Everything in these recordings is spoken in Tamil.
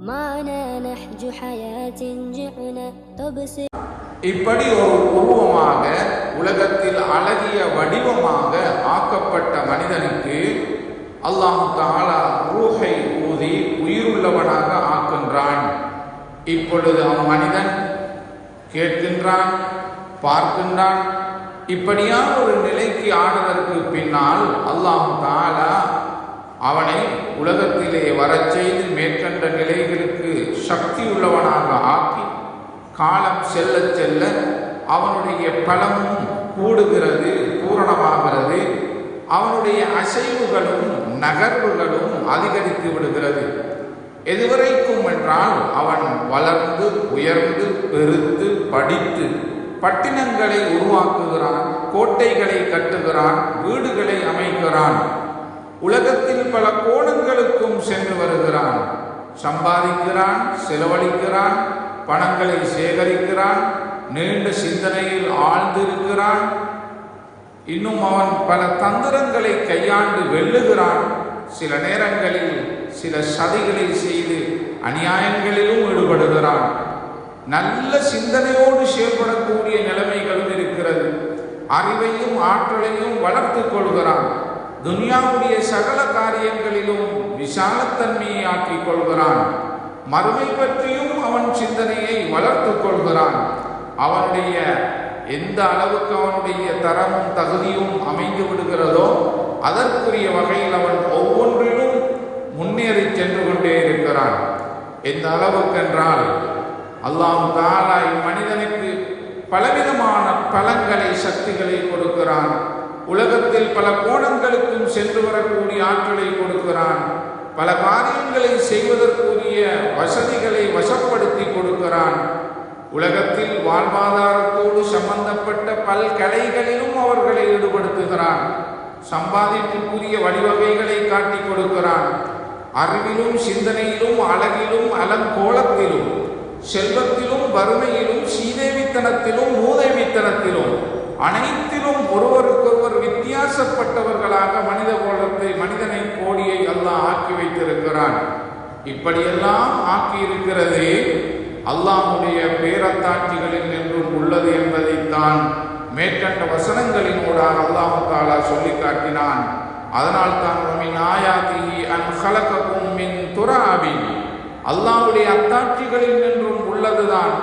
معنا نهج حياة جئنا تبصر. இப்படி ஒரு உருவமாக உலகத்தில் அழகிய வடிவமாக ஆக்கப்பட்ட மனிதனுக்கு அல்லாஹ் தஆலா ரூஹை ஊதி உயிருள்ளவனாக ஆக்கின்றான். இப்பொழுது மனிதன் கேட்கின்றான், பார்க்கின்றான். இப்படியான ஒரு நிலைக்கு ஆனதற்கு பின்னால் அல்லாஹ் தஆலா அவனை உலகத்திலே வரச் செய்து மேற்கண்ட நிலைகளுக்கு சக்தி உள்ளவனாக ஆக்கி காலம் செல்ல செல்ல அவனுடைய பலமும் கூடுகிறது, பூரணமாகிறது. அவனுடைய அசைவுகளும் நகர்வுகளும் அதிகரித்து விடுகிறது. எதுவரைக்கும் என்றால் அவன் வளர்ந்து உயர்ந்து பெருத்து படித்து பட்டினங்களை உருவாக்குகிறான், கோட்டைகளை கட்டுகிறான், வீடுகளை அமைக்கிறான், உலகத்தில் பல கோணங்களுக்கும் சென்று வருகிறான், சம்பாதிக்கிறான், செலவழிக்கிறான், பணங்களை சேகரிக்கிறான், நீண்ட சிந்தனையில் ஆழ்ந்திருக்கிறான். இன்னும் அவன் பல தந்திரங்களை கையாண்டு வெல்லுகிறான். சில நேரங்களில் சில சதிகளை செய்து அநியாயங்களிலும் ஈடுபடுகிறான். நல்ல சிந்தனையோடு செயல்படக்கூடிய நிலைமைகளும் இருக்கிறது. அறிவையும் ஆற்றலையும் வளர்த்து கொள்கிறான். துனியாவுடைய சகல காரியங்களிலும் விசாலத்தன்மையை ஆக்கிக் கொள்கிறான். மறுமை பற்றியும் அவன் சிந்தனையை வளர்த்து கொள்கிறான். அவனுடைய எந்த அளவுக்கு அவனுடைய தரமும் தகுதியும் அமைந்து விடுகிறதோ அதற்குரிய வகையில் அவன் ஒவ்வொன்றிலும் முன்னேறி சென்று கொண்டே இருக்கிறான். எந்த அளவுக்கென்றால் அல்லாஹ் தஆலா மனிதனுக்கு பலவிதமான பலங்களை, சக்திகளை கொடுக்கிறான். உலகத்தில் பல கோணங்களுக்கும் சென்று வரக்கூடிய ஆற்றலை கொடுக்கிறான். பல காரியங்களை செய்வதற்குரிய வசதிகளை வசப்படுத்தி கொடுக்கிறான். உலகத்தில் வாழ்வாதாரத்தோடு சம்பந்தப்பட்ட பல்கலைகளிலும் அவர்களை ஈடுபடுத்துகிறான். சம்பாதிப்புக்குரிய வழிவகைகளை காட்டி கொடுக்கிறான். அறிவிலும் சிந்தனையிலும் அழகிலும் அலங்கோலத்திலும் செல்வத்திலும் வறுமையிலும் சீதேவித்தனத்திலும் மூதேவித்தனத்திலும் அனைத்திலும் ஒருவருக்கொருவர் வித்தியாசப்பட்டவர்களாக மனித கோலத்தை, மனிதனை கோடியை அல்லாஹ் ஆக்கி வைத்திருக்கிறான். இப்படியெல்லாம் ஆக்கி இருக்கிறது அல்லாஹ்வுடைய பேரத்தாட்சிகளில் என்றும் உள்ளது என்பதைத்தான் மேற்கண்ட வசனங்களின் ஊடாக அல்லாஹ் தஆலா சொல்லி காட்டினான். அதனால் தான் மின் ஆயாத்திஹி அன் ஹலககும் மின் துராபின், அல்லாஹ்வுடைய அத்தாட்சிகளில் என்றும் உள்ளதுதான்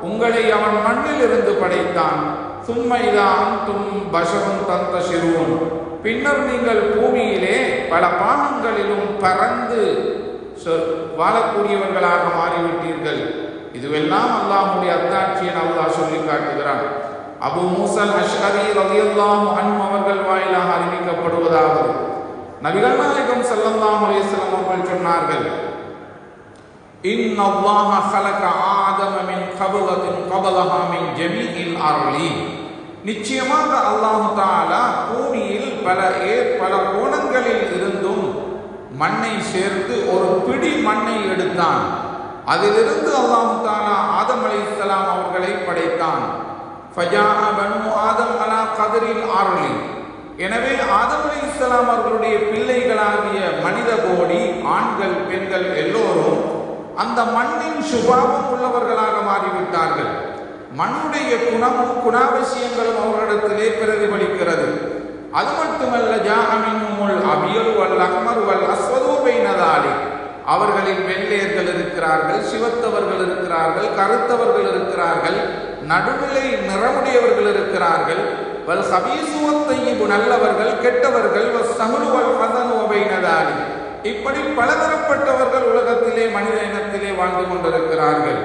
உங்களை அவன் மண்ணில் இருந்து படைத்தான். சும்ம இதா அன்தும் பஷரும் தந்தஷிரூன், பின்னர் நீங்கள் பூமியிலே பல பாகங்களிலும் பறந்து வாழக்கூடியவர்களாக மாறிவிட்டீர்கள். இதுவெல்லாம் அல்லாஹ்வுடைய அத்தாட்சியை அல்லாஹ் சொல்லி காட்டுகிறான். அபு மூஸல் அஷ்அரி ரலியல்லாஹு அன்ஹு அவர்கள் வாயிலாக அறிவிக்கப்படுவதாவது, நபிகள் நாயகம் ஸல்லல்லாஹு அலைஹி வஸல்லம் அவர்கள் சொன்னார்கள், இன்னல்லாஹ ஹலக ஆதம மின் கபலத்தின் கபலஹா மின் ஜமீஇல் அர்லி, நிச்சயமாக அல்லாஹ் தஆலா பூமியில் பல கோணங்களில் இருந்தும் மண்ணை சேர்த்து ஒரு பிடி மண்ணை எடுத்தான். அதிலிருந்து அல்லாஹ் தஆலா ஆதம் அலைஹிஸ்ஸலாம் அவர்களை படைத்தான். ஃபஜாஅ பனு ஆதம் அலா கத்ரில் அர்லி, எனவே ஆதம் அலைஹிஸ்ஸலாம் அவர்களுடைய பிள்ளைகளாகிய மனித கோடி, ஆண்கள் பெண்கள் எல்லோரும் அந்த மண்ணின் சுபாவம் உள்ளவர்களாக மாறிவிட்டார்கள். மண்ணுடைய குணமும் குணாவசியங்களும் அவர்களிடத்திலே பிரதிபலிக்கிறது. அது மட்டுமல்ல, ஜாஅ மின்ஹுமுல் அபியல் வல் அஹ்மர் வல் அஸ்வது பைன தாலிக், அவர்களில் வெள்ளையர்கள் இருக்கிறார்கள், சிவத்தவர்கள் இருக்கிறார்கள், கருத்தவர்கள் இருக்கிறார்கள், நடுநிலை நிறமுடையவர்கள் இருக்கிறார்கள். வல் ஹபீஸு வத் தய்யிபு, நல்லவர்கள் கெட்டவர்கள், வஸ் ஸஹ்லு வல் ஹஸனு பைன தாலிக், இப்படி பலதரப்பட்டவர்கள் உலகத்திலே மனித இனத்திலே வாழ்ந்து கொண்டிருக்கிறார்கள்.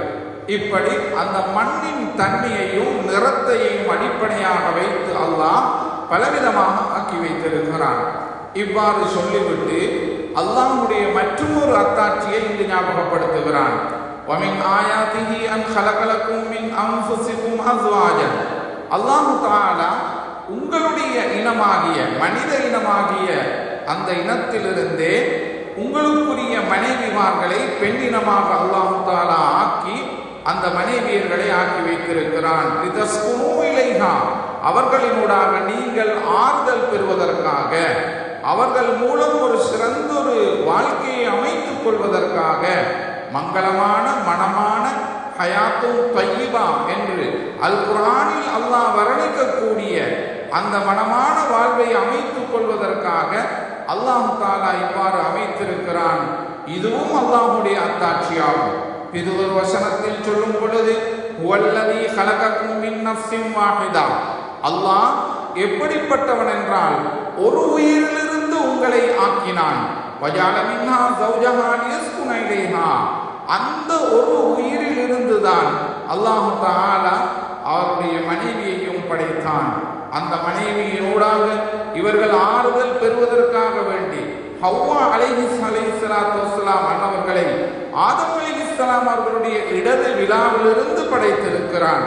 இப்படி அந்த மண்ணின் தன்மையையும் நிறத்தையும் அடிப்படையாக வைத்து அல்லாஹ் பலவிதமாக ஆக்கி வைத்திருக்கிறான். இவ்வாறு சொல்லிவிட்டு அல்லாஹ்வுடைய மற்றொரு அத்தாட்சியை இங்கு ஞாபகப்படுத்துகிறான். வமின் ஆயாத்திஹி அன் ஹலகலக்கும் மின் அன்ஃபுஸிக்கும் அஸ்வாஜன், அல்லாஹ் தஆலா உங்களுடைய இனமாகிய மனித இனமாகிய அந்த இனத்திலிருந்தே உங்களுக்குரிய மனைவிமார்களை பெண்ணினமாக அல்லாஹ் தஆலா ஆக்கி அந்த மனைவியர்களை ஆக்கி வைத்திருக்கிறான். லிதஸ்குனூ இலைஹா, அவர்களினூடாக நீங்கள் ஆறுதல் பெறுவதற்காக, அவர்கள் மூலம் ஒரு சிறந்தொரு வாழ்க்கையை அமைத்துக் கொள்வதற்காக மங்களமான மனமான ஹயாத்தும் தய்யிபா என்று அல் குர்ஆனில் அல்லாஹ் வர்ணிக்கக்கூடிய அந்த மனமான வாழ்வை அமைத்துக் கொள்வதற்காக அல்லாஹ் தஆலா இவ்வாறு அமைத்திருக்கிறான். இதுவும் அல்லாஹ்வுடைய அத்தாட்சியாகும். இது ஒரு வசனத்தில் சொல்லும் பொழுது வல்லதி ஹலகக்கும் மின் நஃப்ஸின் வாஹிதா, அல்லாஹ் எப்படிப்பட்டவன் என்றால் ஒரு உயிரிலிருந்து உங்களை ஆக்கினான். வஜஅல மின்ஹா ஸௌஜஹா லியஸ்குன இலைஹா, அந்த ஒரு உயிரிலிருந்து தான் அல்லாஹ் தஆலா அவருடைய மனைவியையும் படைத்தான். அந்த மனைவியினூடாக இவர்கள் ஆறுதல் பெறுவதற்காக வேண்டி ஹவ்வா அலைஹிஸ்ஸலாத்து வஸ்ஸலாம் அன்னவர்களை ஆதம் அலைஹிஸ்ஸலாம் அவர்களுடைய இடது விலாவிலிருந்து படைத்திருக்கிறான்.